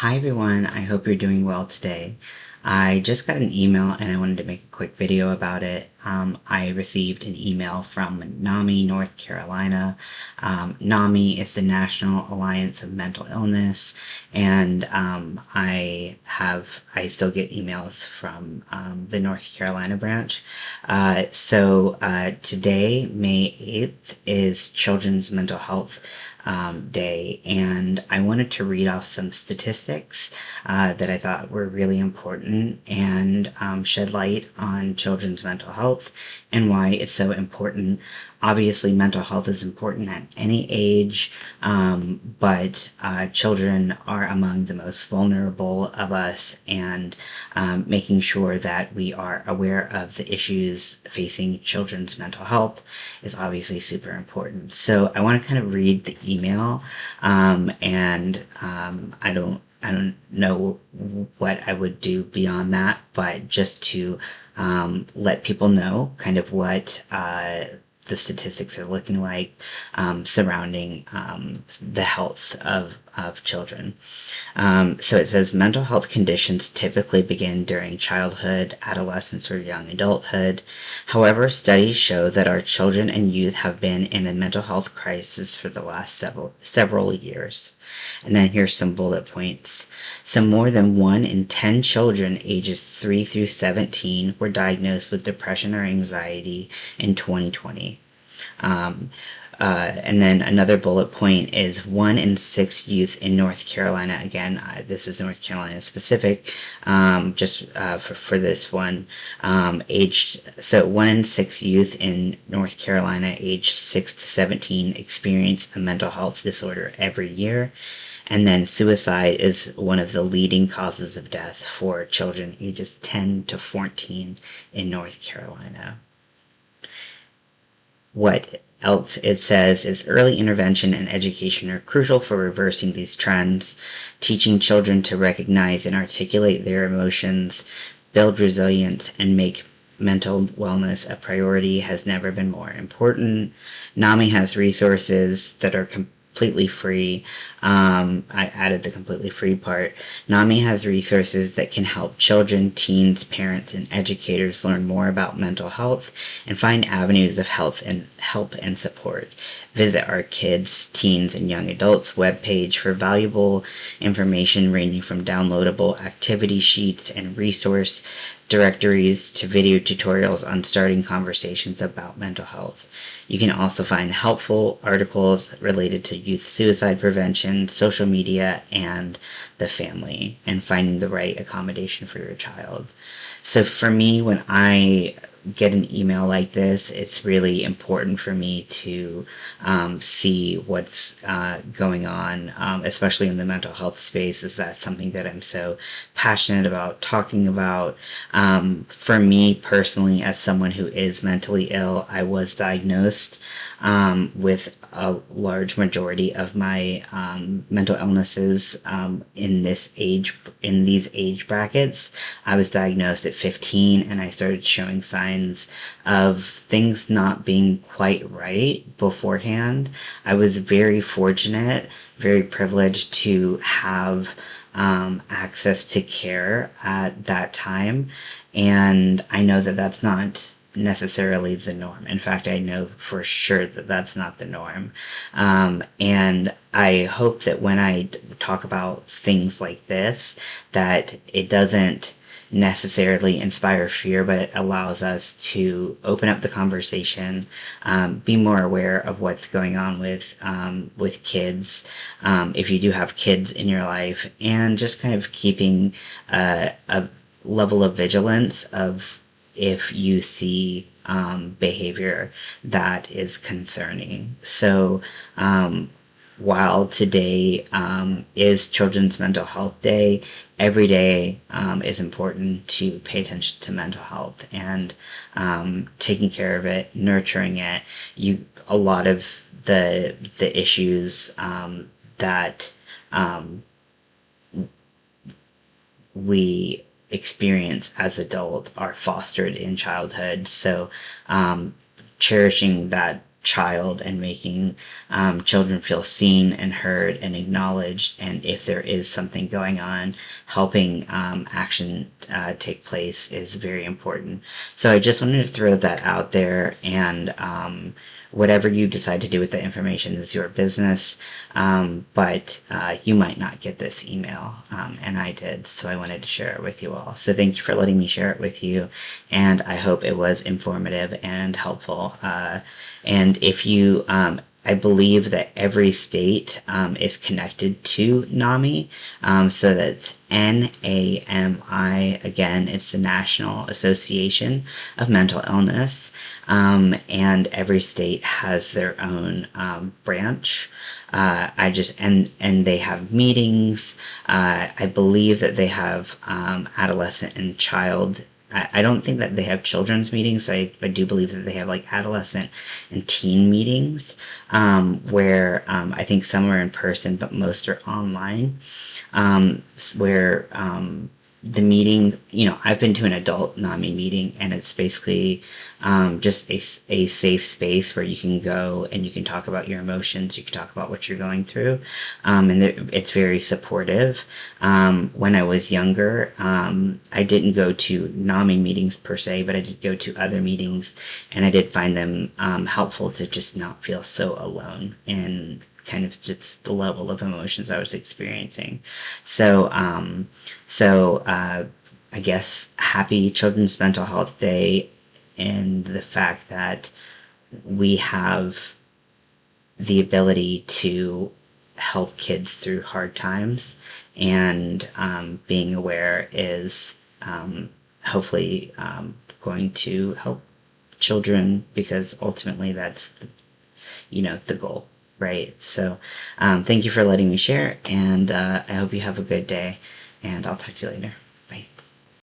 Hi everyone, I hope you're doing well today. I just got an email and I wanted to make a quick video about it. I received an email from NAMI, North Carolina. NAMI is the National Alliance of Mental Illness, and I still get emails from the North Carolina branch. Today, May 8th, is Children's Mental Health Day, and I wanted to read off some statistics that I thought were really important and shed light on children's mental health and why it's so important. Obviously, mental health is important at any age, but children are among the most vulnerable of us, and making sure that we are aware of the issues facing children's mental health is obviously super important. So I want to kind of read the email, I don't know what I would do beyond that, but just to let people know kind of what the statistics are looking like surrounding the health of children. So it says mental health conditions typically begin during childhood, adolescence, or young adulthood. However, studies show that our children and youth have been in a mental health crisis for the last several years. And then here's some bullet points. So more than 1 in 10 children ages 3 through 17 were diagnosed with depression or anxiety in 2020. And then another bullet point is 1 in 6 youth in North Carolina. Again, this is North Carolina specific, for this one. So 1 in 6 youth in North Carolina aged 6 to 17 experience a mental health disorder every year. And then suicide is one of the leading causes of death for children ages 10 to 14 in North Carolina. What else it says is early intervention and education are crucial for reversing these trends. Teaching children to recognize and articulate their emotions, build resilience, and make mental wellness a priority has never been more important. NAMI has resources that are completely free. I added the completely free part. NAMI has resources that can help children, teens, parents, and educators learn more about mental health and find avenues of help and support. Visit our kids, teens, and young adults webpage for valuable information ranging from downloadable activity sheets and resource directories to video tutorials on starting conversations about mental health. You can also find helpful articles related to youth suicide prevention, social media, and the family, and finding the right accommodation for your child. So for me, when I get an email like this, it's really important for me to see what's going on, especially in the mental health space, is that something that I'm so passionate about talking about. For me personally, as someone who is mentally ill, I was diagnosed with a large majority of my mental illnesses in these age brackets. I was diagnosed at 15, and I started showing signs of things not being quite right beforehand. I was very fortunate, very privileged to have access to care at that time, and I know that that's not necessarily the norm. In fact, I know for sure that that's not the norm. And I hope that when I talk about things like this, that it doesn't necessarily inspire fear, but it allows us to open up the conversation, be more aware of what's going on with kids, if you do have kids in your life, and just kind of keeping a level of vigilance of if you see behavior that is concerning. So while today is Children's Mental Health Day, every day is important to pay attention to mental health and taking care of it, nurturing it. A lot of the issues that we experience as adults are fostered in childhood. So cherishing that child and making children feel seen and heard and acknowledged, and if there is something going on, helping action take place is very important. So I just wanted to throw that out there, and whatever you decide to do with the information is your business, but you might not get this email, and I did, so I wanted to share it with you all. So thank you for letting me share it with you, and I hope it was informative and helpful. And if you, I believe that every state is connected to NAMI, so that's NAMI. Again, it's the National Association of Mental Illness, and every state has their own branch. And they have meetings. I believe that they have adolescent and child. I don't think that they have children's meetings, so I do believe that they have like adolescent and teen meetings, where I think some are in person, but most are online, where the meeting, I've been to an adult NAMI meeting, and it's basically just a safe space where you can go and you can talk about your emotions, you can talk about what you're going through, and it's very supportive. When I was younger, I didn't go to NAMI meetings per se, but I did go to other meetings, and I did find them helpful to just not feel so alone in kind of just the level of emotions I was experiencing. So, I guess happy Children's Mental Health Day, and the fact that we have the ability to help kids through hard times, and being aware is hopefully going to help children, because ultimately that's the goal, right? So thank you for letting me share, and I hope you have a good day, and I'll talk to you later.